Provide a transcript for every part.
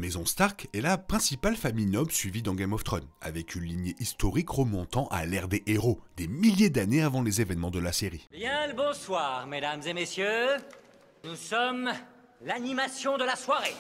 maison Stark est la principale famille noble suivie dans Game of Thrones, avec une lignée historique remontant à l'ère des héros, des milliers d'années avant les événements de la série. Bien le bonsoir, mesdames et messieurs. Nous sommes l'animation de la soirée.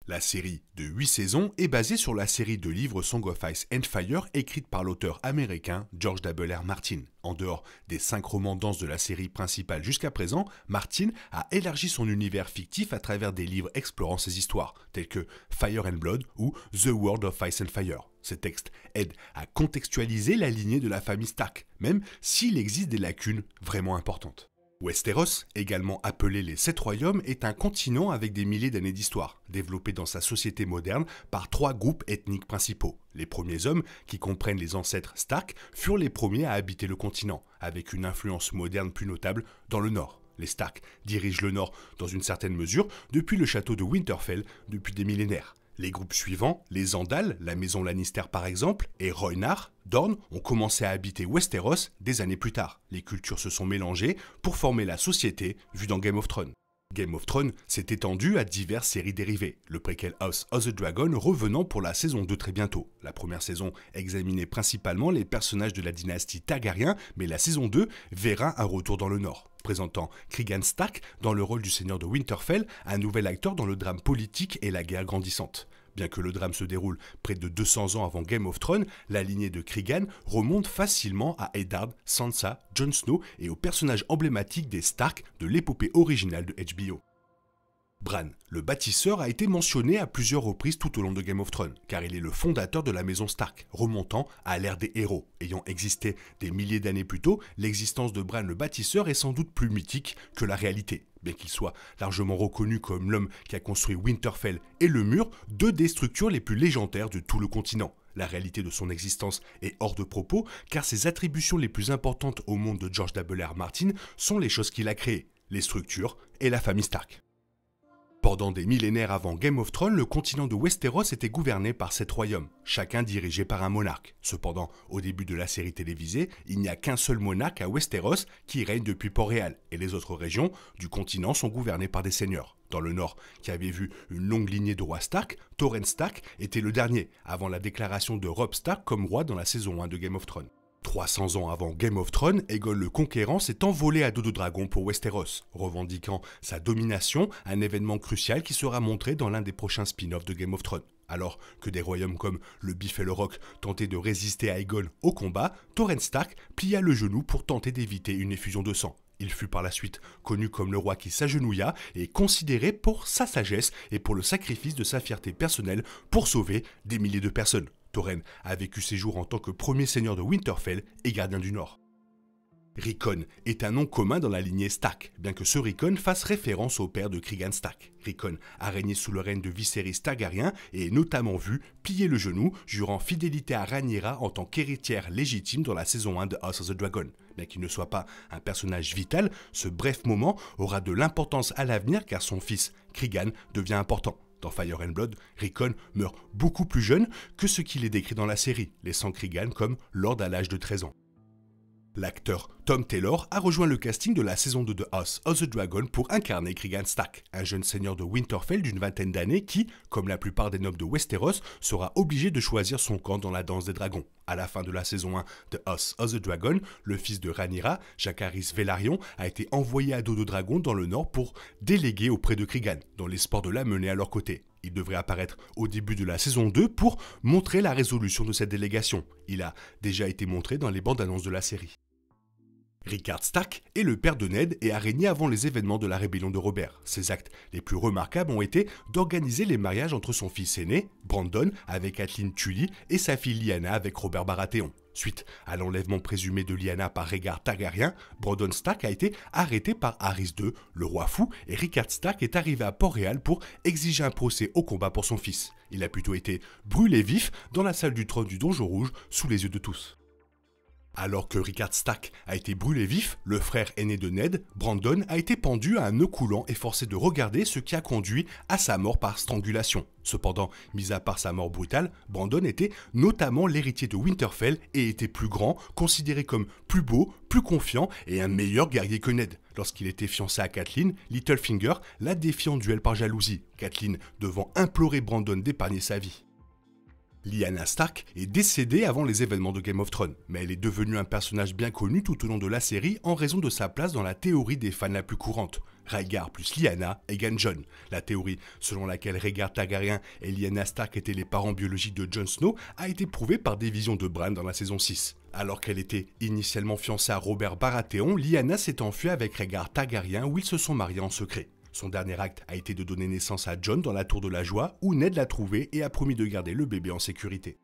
La série de 8 saisons est basée sur la série de livres Song of Ice and Fire écrite par l'auteur américain George W.R. Martin. En dehors des 5 romans denses de la série principale jusqu'à présent, Martin a élargi son univers fictif à travers des livres explorant ses histoires, tels que Fire and Blood ou The World of Ice and Fire. Ces textes aident à contextualiser la lignée de la famille Stark, même s'il existe des lacunes vraiment importantes. Westeros, également appelé les 7 royaumes, est un continent avec des milliers d'années d'histoire, développé dans sa société moderne par 3 groupes ethniques principaux. Les premiers hommes, qui comprennent les ancêtres Stark, furent les premiers à habiter le continent, avec une influence moderne plus notable dans le nord. Les Stark dirigent le nord dans une certaine mesure depuis le château de Winterfell depuis des millénaires. Les groupes suivants, les Andal, la maison Lannister par exemple, et Rhoynar, Dorne, ont commencé à habiter Westeros des années plus tard. Les cultures se sont mélangées pour former la société vue dans Game of Thrones. Game of Thrones s'est étendu à diverses séries dérivées, le préquel House of the Dragon revenant pour la saison 2 très bientôt. La première saison examinait principalement les personnages de la dynastie Targaryen, mais la saison 2 verra un retour dans le nord, présentant Cregan Stark dans le rôle du seigneur de Winterfell, un nouvel acteur dans le drame politique et la guerre grandissante. Bien que le drame se déroule près de 200 ans avant Game of Thrones, la lignée de Cregan remonte facilement à Eddard, Sansa, Jon Snow et aux personnages emblématiques des Stark de l'épopée originale de HBO. Bran, le bâtisseur, a été mentionné à plusieurs reprises tout au long de Game of Thrones, car il est le fondateur de la maison Stark, remontant à l'ère des héros. Ayant existé des milliers d'années plus tôt, l'existence de Bran le bâtisseur est sans doute plus mythique que la réalité. Bien qu'il soit largement reconnu comme l'homme qui a construit Winterfell et le mur, 2 des structures les plus légendaires de tout le continent. La réalité de son existence est hors de propos, car ses attributions les plus importantes au monde de George W.R. Martin sont les choses qu'il a créées, les structures et la famille Stark. Pendant des millénaires avant Game of Thrones, le continent de Westeros était gouverné par 7 royaumes, chacun dirigé par un monarque. Cependant, au début de la série télévisée, il n'y a qu'un seul monarque à Westeros qui règne depuis Port-Réal, et les autres régions du continent sont gouvernées par des seigneurs. Dans le nord, qui avait vu une longue lignée de rois Stark, Torrhen Stark était le dernier, avant la déclaration de Robb Stark comme roi dans la saison 1 de Game of Thrones. 300 ans avant Game of Thrones, Aegon le Conquérant s'est envolé à dos de dragon pour Westeros, revendiquant sa domination, un événement crucial qui sera montré dans l'un des prochains spin-offs de Game of Thrones. Alors que des royaumes comme le Bif et le Roc tentaient de résister à Aegon au combat, Torrhen Stark plia le genou pour tenter d'éviter une effusion de sang. Il fut par la suite connu comme le roi qui s'agenouilla et considéré pour sa sagesse et pour le sacrifice de sa fierté personnelle pour sauver des milliers de personnes. Torrhen a vécu ses jours en tant que premier seigneur de Winterfell et gardien du Nord. Rickon est un nom commun dans la lignée Stark, bien que ce Rickon fasse référence au père de Cregan Stark. Rickon a régné sous le règne de Viserys Targaryen et est notamment vu plier le genou, jurant fidélité à Rhaenyra en tant qu'héritière légitime dans la saison 1 de House of the Dragon. Bien qu'il ne soit pas un personnage vital, ce bref moment aura de l'importance à l'avenir car son fils Cregan devient important. Dans Fire and Blood, Rickon meurt beaucoup plus jeune que ce qu'il est décrit dans la série, laissant Cregan comme lord à l'âge de 13 ans. L'acteur Tom Taylor a rejoint le casting de la saison 2 de House of the Dragon pour incarner Cregan Stark, un jeune seigneur de Winterfell d'une vingtaine d'années qui, comme la plupart des nobles de Westeros, sera obligé de choisir son camp dans la danse des dragons. À la fin de la saison 1 de House of the Dragon, le fils de Rhaenyra, Jacaerys Velaryon, a été envoyé à dos de dragon dans le nord pour déléguer auprès de Cregan, dans l'espoir de l'amener à leur côté. Il devrait apparaître au début de la saison 2 pour montrer la résolution de cette délégation. Il a déjà été montré dans les bandes annonces de la série. Rickard Stark est le père de Ned et a régné avant les événements de la rébellion de Robert. Ses actes les plus remarquables ont été d'organiser les mariages entre son fils aîné, Brandon, avec Catelyn Tully et sa fille Lyanna avec Robert Baratheon. Suite à l'enlèvement présumé de Lyanna par Rhaegar Targaryen, Brandon Stark a été arrêté par Harys II, le roi fou, et Rickard Stark est arrivé à Port-Réal pour exiger un procès au combat pour son fils. Il a plutôt été brûlé vif dans la salle du trône du Donjon Rouge sous les yeux de tous. Alors que Rickard Stark a été brûlé vif, le frère aîné de Ned, Brandon, a été pendu à un nœud coulant et forcé de regarder, ce qui a conduit à sa mort par strangulation. Cependant, mis à part sa mort brutale, Brandon était notamment l'héritier de Winterfell et était plus grand, considéré comme plus beau, plus confiant et un meilleur guerrier que Ned. Lorsqu'il était fiancé à Catelyn, Littlefinger l'a défié en duel par jalousie, Catelyn devant implorer Brandon d'épargner sa vie. Lyanna Stark est décédée avant les événements de Game of Thrones, mais elle est devenue un personnage bien connu tout au long de la série en raison de sa place dans la théorie des fans la plus courante. Rhaegar plus Lyanna égale Jon. La théorie selon laquelle Rhaegar Targaryen et Lyanna Stark étaient les parents biologiques de Jon Snow a été prouvée par des visions de Bran dans la saison 6. Alors qu'elle était initialement fiancée à Robert Baratheon, Lyanna s'est enfuie avec Rhaegar Targaryen où ils se sont mariés en secret. Son dernier acte a été de donner naissance à Jon dans la Tour de la Joie, où Ned l'a trouvé et a promis de garder le bébé en sécurité.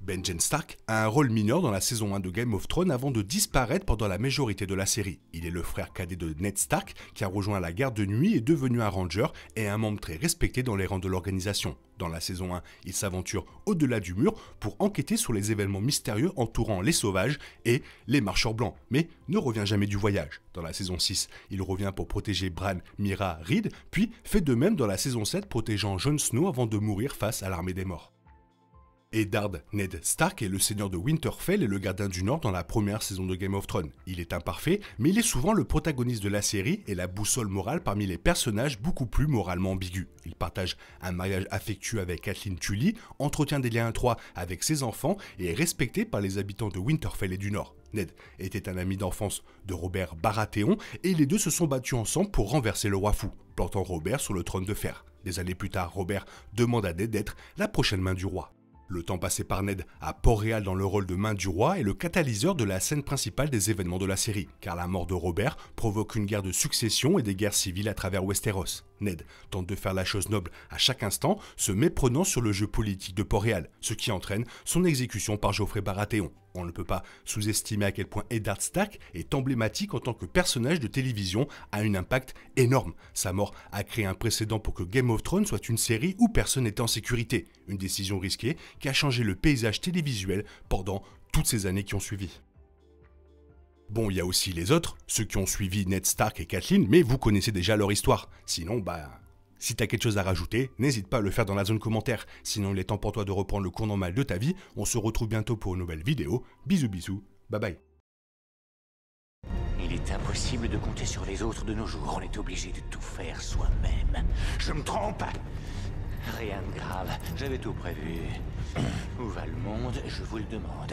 Benjen Stark a un rôle mineur dans la saison 1 de Game of Thrones avant de disparaître pendant la majorité de la série. Il est le frère cadet de Ned Stark qui a rejoint la garde de nuit et est devenu un ranger et un membre très respecté dans les rangs de l'organisation. Dans la saison 1, il s'aventure au-delà du mur pour enquêter sur les événements mystérieux entourant les sauvages et les marcheurs blancs, mais ne revient jamais du voyage. Dans la saison 6, il revient pour protéger Bran, Myra, Reed, puis fait de même dans la saison 7 protégeant Jon Snow avant de mourir face à l'armée des morts. Eddard Ned Stark est le seigneur de Winterfell et le gardien du Nord dans la première saison de Game of Thrones. Il est imparfait, mais il est souvent le protagoniste de la série et la boussole morale parmi les personnages beaucoup plus moralement ambigus. Il partage un mariage affectueux avec Catelyn Tully, entretient des liens étroits avec ses enfants et est respecté par les habitants de Winterfell et du Nord. Ned était un ami d'enfance de Robert Baratheon et les deux se sont battus ensemble pour renverser le roi fou, plantant Robert sur le trône de fer. Des années plus tard, Robert demande à Ned d'être la prochaine main du roi. Le temps passé par Ned à Port-Réal dans le rôle de main du roi est le catalyseur de la scène principale des événements de la série, car la mort de Robert provoque une guerre de succession et des guerres civiles à travers Westeros. Ned tente de faire la chose noble à chaque instant, se méprenant sur le jeu politique de Port-Réal, ce qui entraîne son exécution par Joffrey Baratheon. On ne peut pas sous-estimer à quel point Eddard Stark est emblématique en tant que personnage de télévision, a un impact énorme. Sa mort a créé un précédent pour que Game of Thrones soit une série où personne n'était en sécurité. Une décision risquée qui a changé le paysage télévisuel pendant toutes ces années qui ont suivi. Bon, il y a aussi les autres, ceux qui ont suivi Ned Stark et Catelyn, mais vous connaissez déjà leur histoire. Sinon, si t'as quelque chose à rajouter, n'hésite pas à le faire dans la zone commentaire. Sinon, il est temps pour toi de reprendre le cours normal de ta vie. On se retrouve bientôt pour une nouvelle vidéo. Bisous bisous, bye bye. Il est impossible de compter sur les autres de nos jours. On est obligé de tout faire soi-même. Je me trompe? Rien de grave, j'avais tout prévu. Où va le monde, je vous le demande.